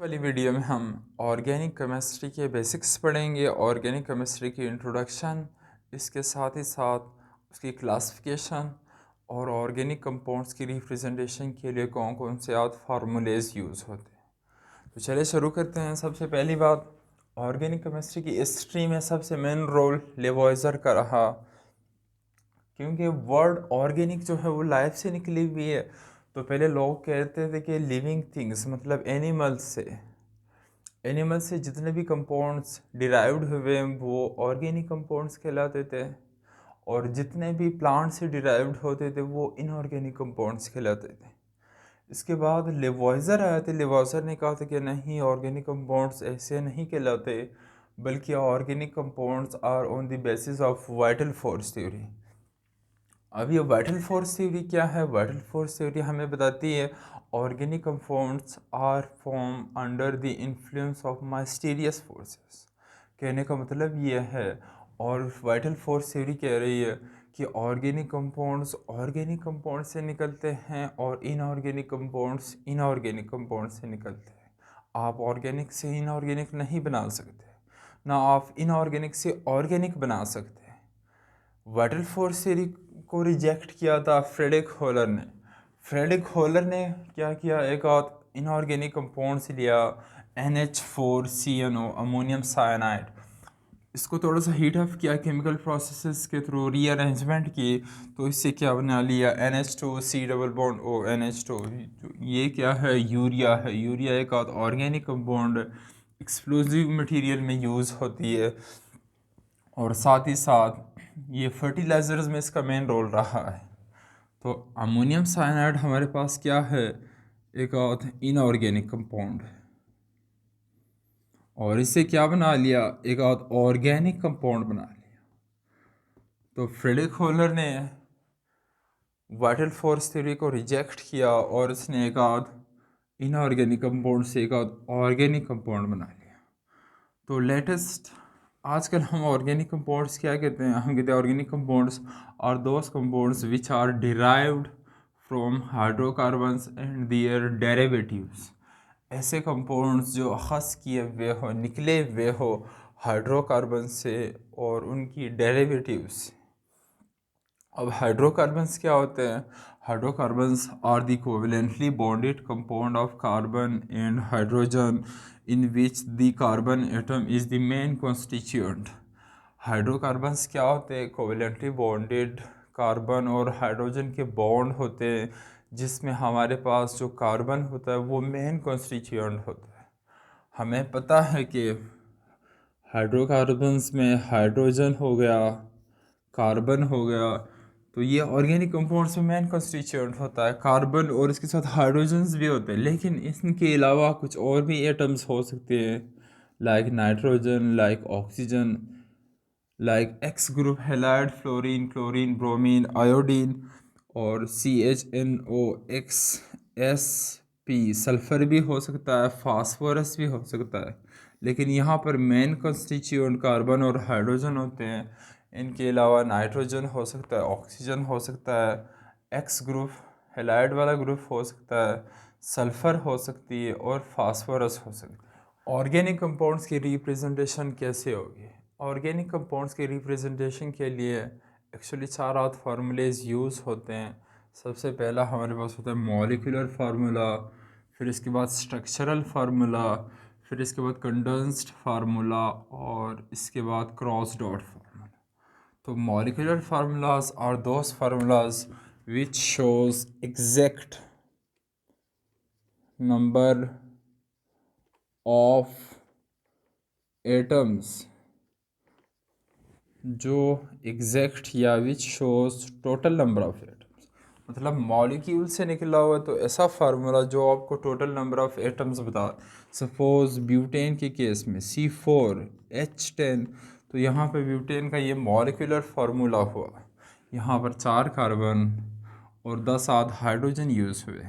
वाली वीडियो में हम ऑर्गेनिक केमिस्ट्री के बेसिक्स पढ़ेंगे। ऑर्गेनिक केमिस्ट्री की इंट्रोडक्शन, इसके साथ ही साथ उसकी क्लासिफिकेशन और ऑर्गेनिक कंपाउंड्स की रिप्रेजेंटेशन के लिए कौन कौन से आद फार्मूलेज यूज़ होते हैं। तो चलिए शुरू करते हैं। सबसे पहली बात, ऑर्गेनिक केमिस्ट्री की हिस्ट्री में सबसे मेन रोल लेवॉइजर का रहा, क्योंकि वर्ड ऑर्गेनिक जो है वो लाइफ से निकली हुई है। तो पहले लोग कहते थे कि लिविंग थिंग्स मतलब एनिमल्स से जितने भी कंपाउंड्स डिराइव्ड हुए हैं वो ऑर्गेनिक कंपाउंड्स कहलाते थे, और जितने भी प्लांट से डिराइव्ड होते थे वो इनऑर्गेनिक कंपाउंड्स कहलाते थे। इसके बाद लेवॉइजर आए थे। लेवॉइजर ने कहा था कि नहीं, ऑर्गेनिक कंपाउंड्स ऐसे नहीं कहलाते, बल्कि organic compounds are on the basis of vital force theory. अब ये वाइटल फोर्स थ्योरी क्या है? वाइटल फोर्स थ्योरी हमें बताती है organic compounds are form under the influence of mysterious forces. कहने का मतलब ये है, और वाइटल फोर्स थ्योरी कह रही है कि ऑर्गेनिक कंपाउंड से निकलते हैं और इनऑर्गेनिक कंपाउंड से निकलते हैं। आप ऑर्गेनिक से इनऑर्गेनिक नहीं बना सकते, ना आप इनऑर्गेनिक से ऑर्गेनिक बना सकते। वाइटल फोर्स थ्योरी को रिजेक्ट किया था फ्रेडरिक होलर ने। फ्रेडरिक होलर ने क्या किया, एक और इनऑर्गेनिक कंपाउंड से लिया NH4CnO, अमोनियम साइनाइड। इसको थोड़ा सा हीट अप किया केमिकल प्रोसेसेस के थ्रू, रीअरेंजमेंट की, तो इससे क्या बना लिया NH2C double bond O NH2। ये क्या है? यूरिया है। यूरिया एक और ऑर्गेनिक कंपाउंड एक्सप्लोजिव मटेरियल में यूज़ होती है, और साथ ही साथ ये फर्टिलाइज़र्स में इसका मेन रोल रहा है। तो अमोनियम साइनाइड हमारे पास क्या है? एक और इनऑर्गेनिक कंपाउंड है, और इससे क्या बना लिया? एक और ऑर्गेनिक कंपाउंड बना लिया। तो फ्रेडरिक होलर ने वाइटल फोर्स थ्योरी को रिजेक्ट किया और इसने एक आध इनऑर्गेनिक कंपाउंड से एक आध ऑर्गेनिक कंपाउंड बना लिया। तो लेटेस्ट आजकल हम ऑर्गेनिक कंपाउंड्स क्या कहते हैं? हम कहते हैं organic compounds are those compounds which are derived from hydrocarbons and their derivatives. ऐसे कंपाउंड्स जो अख़ज़ किए हुए हो, निकले हुए हो हाइड्रोकार्बन से और उनकी डेरिवेटिव्स। अब हाइड्रोकार्बन्स क्या होते हैं? Hydrocarbons are the covalently bonded compound of carbon and hydrogen in which the carbon atom is the main constituent. Hydrocarbons क्या होते हैं? कोवेलेंटली बॉन्डेड कार्बन और हाइड्रोजन के बॉन्ड होते हैं, जिसमें हमारे पास जो कार्बन होता है वो मेन कॉन्स्टिट्यूएंट होता है। हमें पता है कि हाइड्रोकार्बन्स में हाइड्रोजन हो गया, कार्बन हो गया, तो ये ऑर्गेनिक कंपाउंड्स में मेन कंस्टिट्यूएंट होता है कार्बन, और इसके साथ हाइड्रोजन्स भी होते हैं। लेकिन इसके अलावा कुछ और भी एटम्स हो सकते हैं, like nitrogen, like oxygen, like x group halide, fluorine, chlorine, bromine, iodine, और CHNO, X, S, P, sulphur भी हो सकता है, फास्फोरस भी हो सकता है। लेकिन यहाँ पर मेन कंस्टिट्यूएंट कार्बन और हाइड्रोजन होते हैं। इनके अलावा नाइट्रोजन हो सकता है, ऑक्सीजन हो सकता है, एक्स ग्रुप हैलाइड वाला ग्रुप हो सकता है, सल्फ़र हो सकती है, और फास्फोरस हो सकता है। ऑर्गेनिक कंपाउंड्स की रिप्रेजेंटेशन कैसे होगी? ऑर्गेनिक कंपाउंड्स की रिप्रेजेंटेशन के लिए एक्चुअली चार आध फार्मूलेज यूज़ होते हैं। सबसे पहला हमारे पास होता है मॉलिक्यूलर फार्मूला, फिर इसके बाद स्ट्रक्चरल फार्मूला, फिर इसके बाद कंडेंस्ड फार्मूला, और इसके बाद क्रॉस डॉट फार्मूला। तो molecular formulas are those formulas which shows exact number of atoms, जो एग्जैक्ट या which shows total number of atoms. मतलब मॉलिक्यूल से निकला हुआ तो ऐसा फार्मूला जो आपको टोटल नंबर ऑफ एटम्स बता। सपोज ब्यूटेन के केस में C4H10, तो यहाँ पे ब्यूटेन का ये मॉलिक्यूलर फार्मूला हुआ। यहाँ पर 4 कार्बन और 10 आध हाइड्रोजन यूज़ हुए।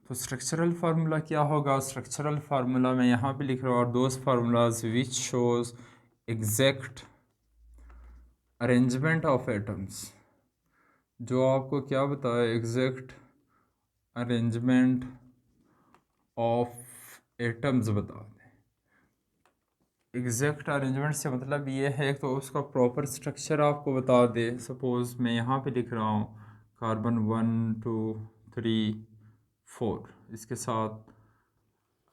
तो स्ट्रक्चरल फार्मूला क्या होगा? स्ट्रक्चरल फार्मूला मैं यहाँ पे लिख रहा हूँ, और those formulas which shows exact arrangement of atoms, जो आपको क्या बताए? एग्जैक्ट अरेंजमेंट ऑफ एटम्स बता दें। एग्जैक्ट अरेंजमेंट से मतलब ये है तो उसका प्रॉपर स्ट्रक्चर आपको बता दे। सपोज़ मैं यहाँ पे लिख रहा हूँ कार्बन 1 2 3 4, इसके साथ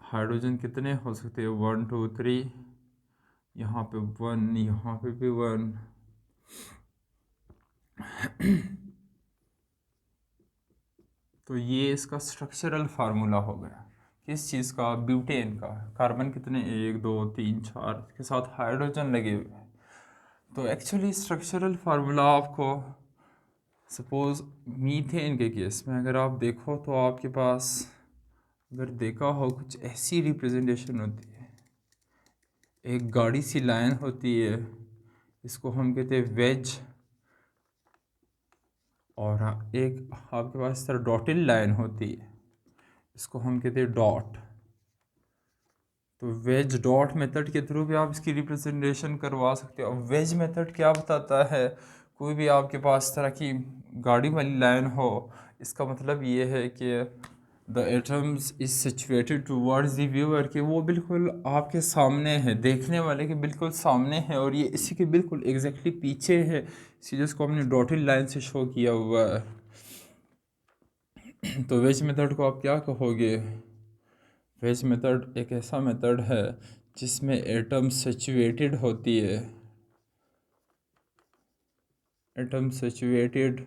हाइड्रोजन कितने हो सकते हैं 1 2 3, यहाँ पे 1, यहाँ पे भी 1। तो ये इसका स्ट्रक्चरल फार्मूला हो गया। किस चीज़ का? ब्यूटेन का। कार्बन कितने 1 2 3 4, के साथ हाइड्रोजन लगे हुए हैं। तो एक्चुअली स्ट्रक्चरल फार्मूला आपको सपोज़ मीथेन के केस में अगर आप देखो तो आपके पास अगर देखा हो कुछ ऐसी रिप्रेजेंटेशन होती है। एक गाड़ी सी लाइन होती है, इसको हम कहते हैं वेज, और एक आपके पास तरह डॉटेड लाइन होती है, इसको हम कहते हैं डॉट। तो वेज डॉट मेथड के थ्रू भी आप इसकी रिप्रेजेंटेशन करवा सकते हो। वेज मेथड क्या बताता है? कोई भी आपके पास तरह की गाड़ी वाली लाइन हो, इसका मतलब ये है कि the atoms is situated towards the viewer, कि वो बिल्कुल आपके सामने है, देखने वाले के बिल्कुल सामने है, और ये इसी के बिल्कुल एग्जैक्टली पीछे है, इसी जिसको हमने डॉटेड लाइन से शो किया हुआ है। तो वेज मेथड को आप क्या कहोगे? वेज मेथड एक ऐसा मेथड है जिसमें एटम सिचुएटेड होती है, atom situated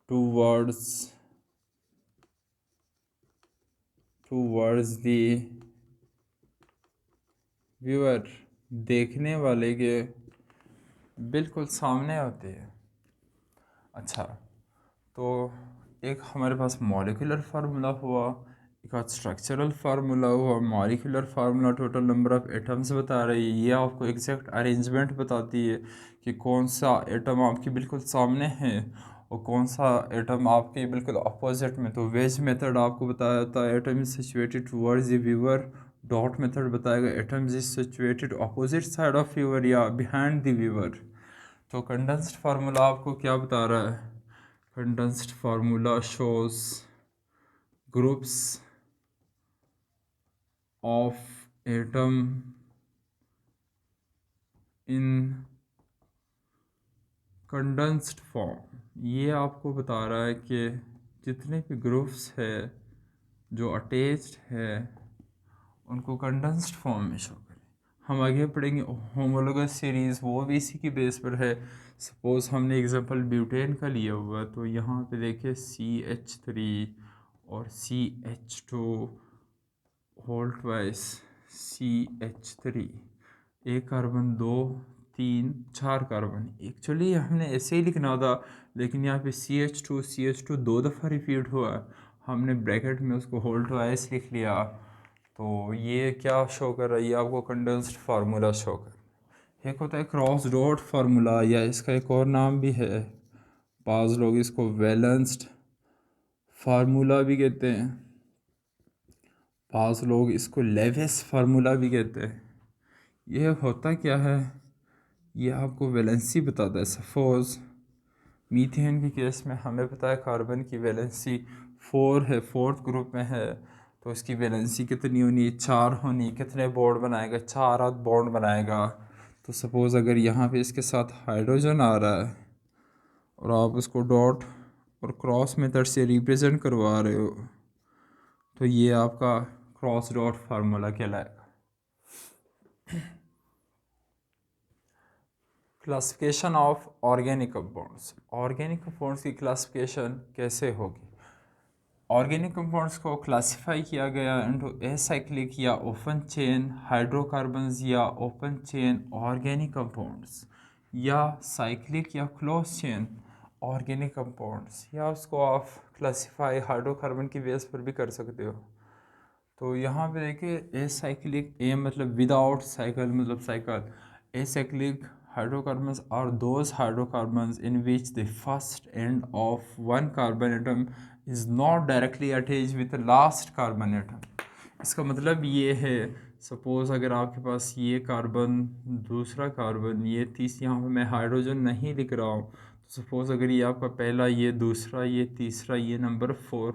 towards the viewer, देखने वाले के बिल्कुल सामने होते हैं। अच्छा, तो एक हमारे पास मॉलिक्यूलर फार्मूला हुआ, एक स्ट्रक्चरल फार्मूला हुआ। Molecular formula total number of atoms बता रही है, ये आपको एग्जैक्ट अरेंजमेंट बताती है कि कौन सा एटम आपके बिल्कुल सामने है और कौन सा एटम आपके बिल्कुल अपोजिट में। तो वेज मेथड आपको बताया जाता है atom is situated towards the viewer. Dot method बताएगा atom is situated opposite side of viewer या बिहाइंड द व्यूअर। तो कंडेंस्ड फार्मूला आपको क्या बता रहा है? Condensed formula shows groups of atom in condensed form. ये आपको बता रहा है कि जितने भी ग्रुप्स है जो अटैच्ड है उनको कंडेंस्ड फॉर्म में शो करें। हम आगे पढ़ेंगे होमोलोगस सीरीज़, वो भी इसी की बेस पर है। सपोज़ हमने एग्जांपल ब्यूटेन का लिया हुआ, तो यहाँ पे देखिए CH3 और CH2 होल ट्वाइस CH3, एक कार्बन 2 3 4 कार्बन। एक्चुअली हमने ऐसे ही लिखना था, लेकिन यहाँ पे CH2 दो दफ़ा रिपीट हुआ, हमने ब्रैकेट में उसको होल ट्वाइस लिख लिया। तो ये क्या शो कर रहा है? ये आपको कंडेंस्ड फार्मूला शो कर। एक होता है क्रॉस डॉट फार्मूला, या इसका एक और नाम भी है, बाज़ लोग इसको बैलेंस्ड फार्मूला भी कहते हैं, बाज़ लोग इसको लेविस फार्मूला भी कहते हैं। ये होता क्या है? ये आपको वैलेंसी बताता है। सपोज़ मीथेन के केस में हमें पता है कार्बन की वैलेंसी 4 है, फोर्थ ग्रुप में है, तो इसकी वैलेंसी कितनी होनी? 4 होनी। कितने बॉन्ड बनाएगा? 4 बॉन्ड बनाएगा। तो सपोज़ अगर यहाँ पे इसके साथ हाइड्रोजन आ रहा है और आप उसको डॉट और क्रॉस मेथड से रिप्रेजेंट करवा रहे हो, तो ये आपका क्रॉस डॉट फार्मूला कहलाएगा। Classification of organic compounds. Organic compounds की क्लासिफिकेशन कैसे होगी? ऑर्गेनिक कंपाउंड्स को क्लासिफाई किया गया इनटू एसाइक्लिक या ओपन चेन हाइड्रोकार्बन्स या ओपन चेन ऑर्गेनिक कंपाउंड्स, या साइक्लिक या क्लोज चेन ऑर्गेनिक कंपाउंड्स, या उसको आप क्लासिफाई हाइड्रोकार्बन की बेस पर भी कर सकते हो। तो यहाँ पे देखिए एसाइक्लिक, ए मतलब विदाउट, साइकिल मतलब cycle. Acyclic hydrocarbons are those hydrocarbons in which the first end of one carbon atom is not directly attached with the last carbon atom। इसका मतलब ये है, सपोज़ अगर आपके पास ये कार्बन, दूसरा कार्बन, ये यहाँ पे मैं हाइड्रोजन नहीं लिख रहा हूँ, तो सपोज़ अगर ये आपका पहला, ये दूसरा, ये तीसरा, ये नंबर 4,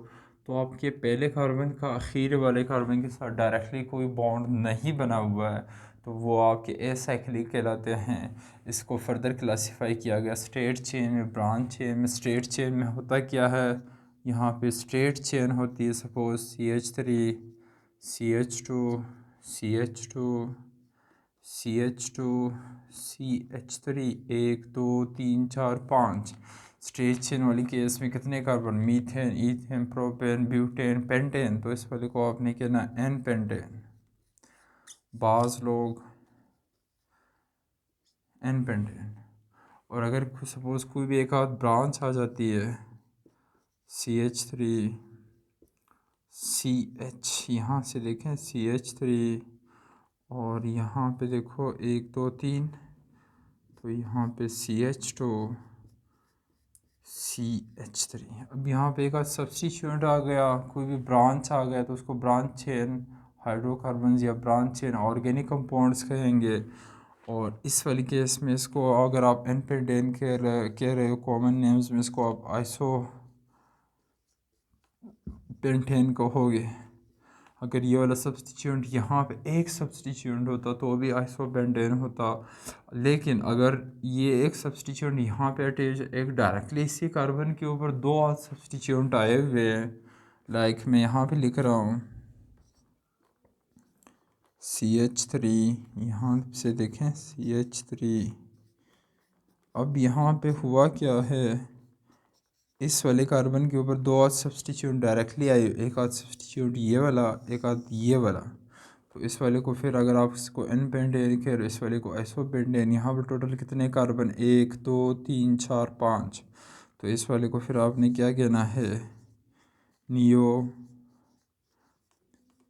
तो आपके पहले कार्बन का आखिर वाले कार्बन के साथ डायरेक्टली कोई बॉन्ड नहीं बना हुआ है तो वो आपके एसाइक्लिक कहलाते हैं। इसको फर्दर क्लासिफाई किया गया स्ट्रेट चेन में, ब्रांच चेन में। स्ट्रेट चेन में होता क्या है, यहाँ पे स्ट्रेट चेन होती है, suppose CH3 CH2 CH2 CH2 CH3 1 2 3 4 5। Straight chain वाली केस में कितने carbon, methane, ethane, propane, butane, pentane, तो इस वाले को आपने कहना एन पेंटेन। बाज़ लोग एन पेंटेन। और अगर सपोज़ कोई भी एक आध ब्रांच आ जाती है CH3 CH, यहाँ से देखें CH3 और यहाँ पे देखो 1 2 3, तो यहाँ पे CH2 CH3। अब यहाँ पे एक आध सब्स्टिट्यूएंट आ गया, कोई भी ब्रांच आ गया तो उसको ब्रांच चेन हाइड्रोकार्बन्स या ब्रांच चेन ऑर्गेनिक कंपाउंड्स कहेंगे। और इस वाली केस में इसको अगर आप एन पेंटेन कह रहे हो कॉमन नेम्स में, इसको आप आइसो पेंटेन कहोगे। अगर ये वाला सब्स्टिट्यूएंट यहाँ पे एक सब्स्टिट्यूएंट होता तो भी आइसोपेंटेन होता। लेकिन अगर ये एक सब्स्टिट्यूएंट यहाँ पे अटैच, एक डायरेक्टली इसी कार्बन के ऊपर दो और सब्स्टिट्यूएंट आए हुए हैं, लाइक मैं यहाँ पे लिख रहा हूँ CH3, यहाँ से देखें CH3। अब यहाँ पे हुआ क्या है, इस वाले कार्बन के ऊपर दो और सब्स्टिट्यूट डायरेक्टली आए, एक आध सब्स्टिट्यूट ये वाला, एक आध ये वाला। तो इस वाले को फिर अगर आप इसको एन पेंटेन कह, इस वाले को आइसो पेंटेन। यहाँ पर टोटल कितने कार्बन, 1 2 3 4 5। तो इस वाले को फिर आपने क्या कहना है, नियो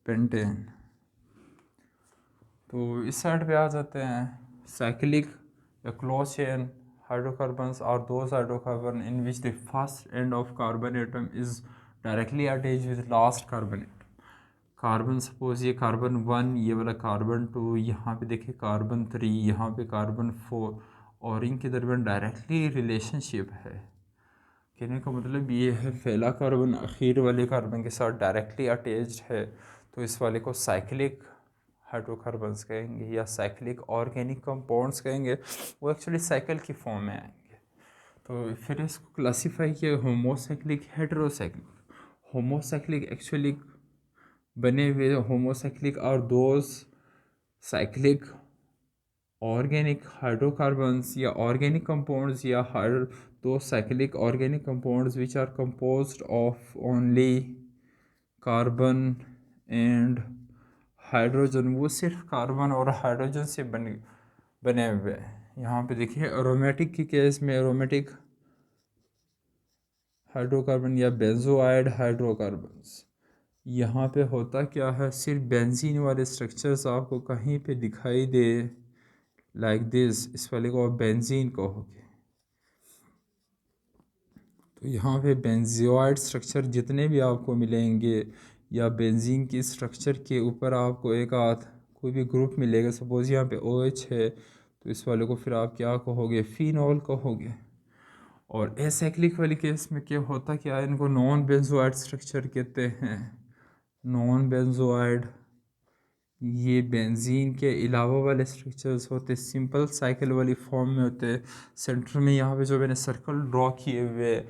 पेंटेन। तो इस साइड पे आ जाते हैं साइक्लिक या close chain hydrocarbons are those hydrocarbon in which the first end of carbon atom is directly attached with last carbon atom। Carbon suppose ये कार्बन 1, ये वाला कार्बन 2, यहाँ पे देखिए कार्बन 3, यहाँ पे कार्बन 4, और इनके दरमियान डायरेक्टली रिलेशनशिप है। कहने का मतलब ये है पहला कार्बन आखिर वाले कार्बन के साथ डायरेक्टली अटैच्ड है, तो इस वाले को साइक्लिक हाइड्रोकार्बन्स कहेंगे या साइक्लिक ऑर्गेनिक कंपाउंड्स कहेंगे। वो एक्चुअली साइकिल की फॉर्म में आएंगे। तो फिर इसको क्लासीफाई किया होमोसाइक्लिक, हेटेरोसाइक्लिक। होमोसाइक्लिक एक्चुअली बने हुए होमोसाइक्लिक और दोज साइक्लिक ऑर्गेनिक हाइड्रोकार्बन्स या ऑर्गेनिक कंपाउंड्स या दो cyclic organic compounds which are composed of only carbon and hydrogen. वो सिर्फ कार्बन और हाइड्रोजन से बने हुए हैं। यहाँ पे देखिए एरोमेटिक की केस में एरोमेटिक हाइड्रोकार्बन या बेंजोआइड हाइड्रोकार्बन्स, यहाँ पे होता क्या है, सिर्फ बेंजीन वाले स्ट्रक्चर्स आपको कहीं पे दिखाई दे लाइक दिस, इस वाले को आप बेंजीन कहोगे। तो यहाँ पे बेंजोआइड स्ट्रक्चर जितने भी आपको मिलेंगे या बेंजीन की स्ट्रक्चर के ऊपर आपको एक आध कोई भी ग्रुप मिलेगा, सपोज यहाँ पे OH है, तो इस वाले को फिर आप क्या कहोगे, फिनॉल कहोगे। और एसाइक्लिक वाली केस में क्या होता क्या है, इनको नॉन बेंजोआइड स्ट्रक्चर कहते हैं। नॉन बेंजोआइड ये बेंजीन के अलावा वाले स्ट्रक्चर्स होते, सिंपल साइकिल वाली फॉर्म में होते। सेंटर में यहाँ पे जो मैंने सर्कल ड्रॉ किए हुए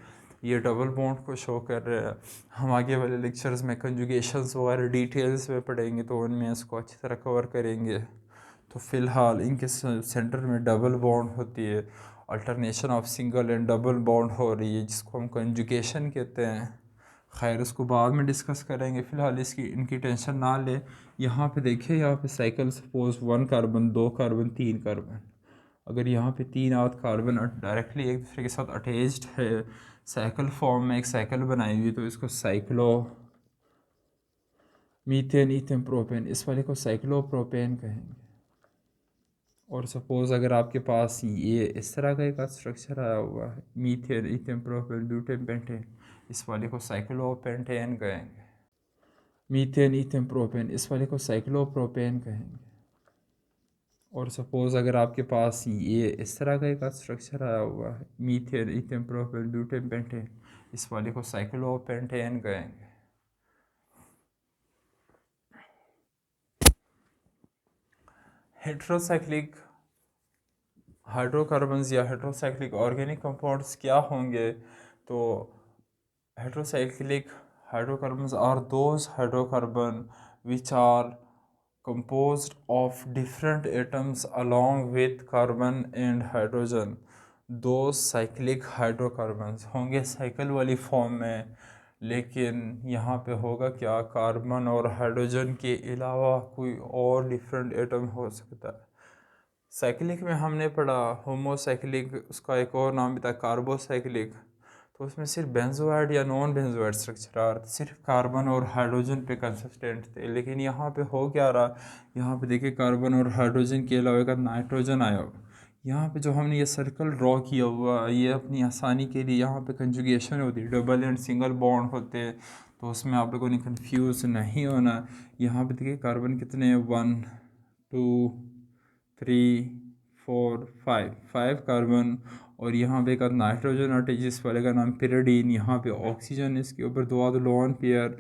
ये डबल बॉन्ड को शो कर रहे हैं। हम आगे वाले लेक्चर्स में कंजुगेशंस वगैरह डिटेल्स में पढ़ेंगे तो उनमें इसको अच्छी तरह कवर करेंगे। तो फ़िलहाल इनके सेंटर में डबल बॉन्ड होती है, alternation of single and double bond हो रही है, जिसको हम कंजुगेशन कहते हैं। खैर उसको बाद में डिस्कस करेंगे, फ़िलहाल इसकी इनकी टेंशन ना ले। यहाँ पे देखिए, यहाँ पे cycle suppose 1 carbon 2 carbon 3 carbon, अगर यहाँ पे 3 आध कार्बन डायरेक्टली एक दूसरे के साथ अटैच्ड है, साइकिल फॉर्म में एक साइकिल बनाई हुई, तो इसको साइक्लो मीथेन ईथेन प्रोपेन, इस वाले को साइक्लो प्रोपेन कहेंगे। और सपोज़ अगर आपके पास ये इस तरह का एक स्ट्रक्चर आया हुआ है, methane ethane propane butane pentane, इस वाले को साइक्लोपेंटेन कहेंगे। मीथेन ईथेन प्रोपेन, इस वाले को साइक्लोप्रोपेन कहेंगे। और सपोज़ अगर आपके पास ये इस तरह का एक स्ट्रक्चर आया हुआ है, methane ethane propane butane pentane, इस वाले को साइक्लोपेंटेन कहेंगे। हेट्रोसाइक्लिक हाइड्रोकार्बन्स या हेट्रोसाइक्लिक ऑर्गेनिक कंपाउंड्स क्या होंगे? तो heterocyclic hydrocarbons are those hydrocarbon which are composed of different atoms along with carbon and hydrogen. those cyclic hydrocarbons होंगे साइकिल वाली फॉर्म में, लेकिन यहाँ पे होगा क्या, कार्बन और हाइड्रोजन के अलावा कोई और डिफरेंट एटम हो सकता है। साइक्लिक में हमने पढ़ा होमोसाइक्लिक, उसका एक और नाम भी था कार्बोसाइक्लिक, तो उसमें सिर्फ बेंजोइड या नॉन बेंजोइड स्ट्रक्चर आ रहा था, सिर्फ कार्बन और हाइड्रोजन पे कंसिस्टेंट थे। लेकिन यहाँ पे हो क्या रहा, यहाँ पे देखिए कार्बन और हाइड्रोजन के अलावा एक नाइट्रोजन आया हुआ। यहाँ पे जो हमने ये सर्कल ड्रॉ किया हुआ, ये अपनी आसानी के लिए यहाँ पे कंजुगेशन होती है, डबल एंड सिंगल बॉन्ड होते हैं, तो उसमें आप लोगों ने कन्फ्यूज़ नहीं होना। यहाँ पे देखिए कार्बन कितने हैं, 1 2 3 4 5 कार्बन, और यहाँ पे एक नाइट्रोजन आटे जिस वाले का नाम पिरिडीन, यहाँ पे ऑक्सीजन, इसके ऊपर दो लोन पेयर,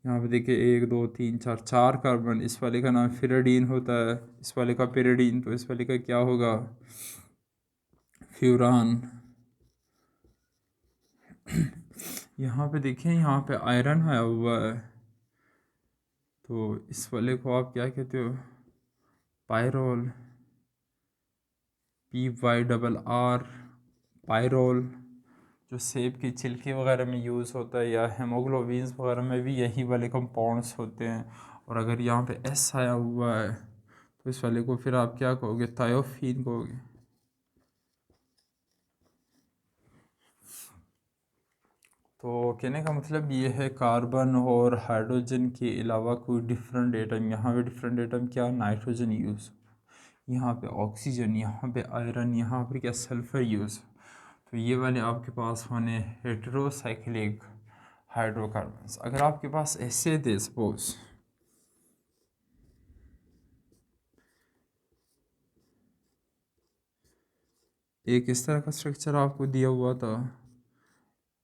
यहाँ पे देखिए 1 2 3 4 4 कार्बन, इस वाले का नाम फिरिडीन होता है, इस वाले का पिरिडीन, तो इस वाले का क्या होगा, फ्यूरान। यहाँ पे देखें, यहाँ पे आयरन आया हुआ है, तो इस वाले को आप क्या कहते हो, पायरोल, PYRR, पायरोल, जो सेब की छिलके वगैरह में यूज़ होता है, या हेमोग्लोबिन्स वगैरह में भी यही वाले कंपाउंड्स होते हैं। और अगर यहाँ पे S आया हुआ है तो इस वाले को फिर आप क्या कहोगे, थायोफीन कहोगे। तो कहने का मतलब ये है, कार्बन और हाइड्रोजन के अलावा कोई डिफरेंट एटम, यहाँ पे डिफरेंट एटम क्या, नाइट्रोजन यूज़, यहाँ पे ऑक्सीजन, यहाँ पे आयरन, यहाँ पर क्या, सल्फ़र यूज़। तो ये वाले आपके पास होने हेटेरोसाइक्लिक हाइड्रोकार्बन्स। अगर आपके पास ऐसे थे, सपोज एक इस तरह का स्ट्रक्चर आपको दिया हुआ था,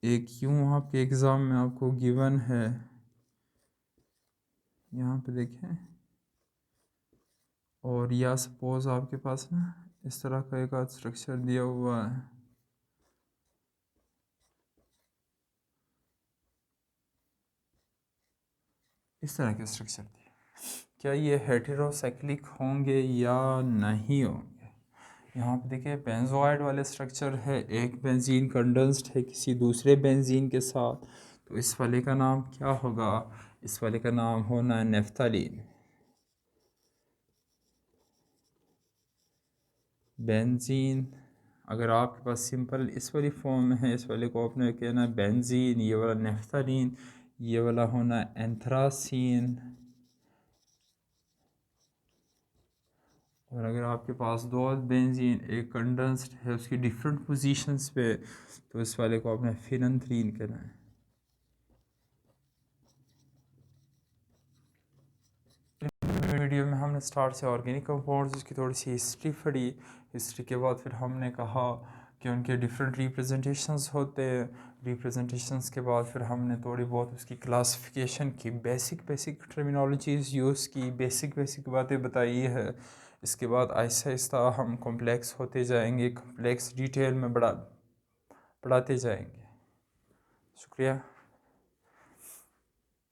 एक यूँ आपके एग्ज़ाम में आपको गिवन है, यहाँ पे देखें, और या सपोज आपके पास ना इस तरह का एक आध स्ट्रक्चर दिया हुआ है, इस तरह के स्ट्रक्चर दिए, क्या ये हेटेरोसाइक्लिक होंगे या नहीं होंगे। यहाँ पे देखिए बेंजोइड वाले स्ट्रक्चर है, एक बेंजीन कंडेंस्ड है किसी दूसरे बेंजीन के साथ, तो इस वाले का नाम क्या होगा, इस वाले का नाम होना है नेफ्थलीन। बेंजीन अगर आपके पास सिंपल इस वाली फॉर्म में है, इस वाले को आपने कहना है बेंजीन, ये वाला नेफ्थलीन, ये वाला होना है एंथ्रासीन। और अगर आपके पास दो बेंजीन, एक कंडेंस्ड है उसकी डिफरेंट पोजीशंस पे, तो इस वाले को आपने फिनंथ्रीन कहना है। वीडियो में हमने स्टार्ट से ऑर्गेनिक कंपाउंड्स, उसकी थोड़ी सी हिस्ट्री पढ़ी, हिस्ट्री के बाद फिर हमने कहा कि उनके डिफरेंट रिप्रेजेंटेशंस होते हैं, रिप्रेजेंटेशंस के बाद फिर हमने थोड़ी बहुत उसकी क्लासिफिकेशन की, बेसिक टर्मिनोलॉजीज़ यूज़ की, बेसिक बातें बताई है। इसके बाद आहिस्ता आहिस्ता हम कॉम्प्लेक्स होते जाएंगे, कॉम्प्लेक्स डिटेल में बढ़ाते जाएंगे। शुक्रिया।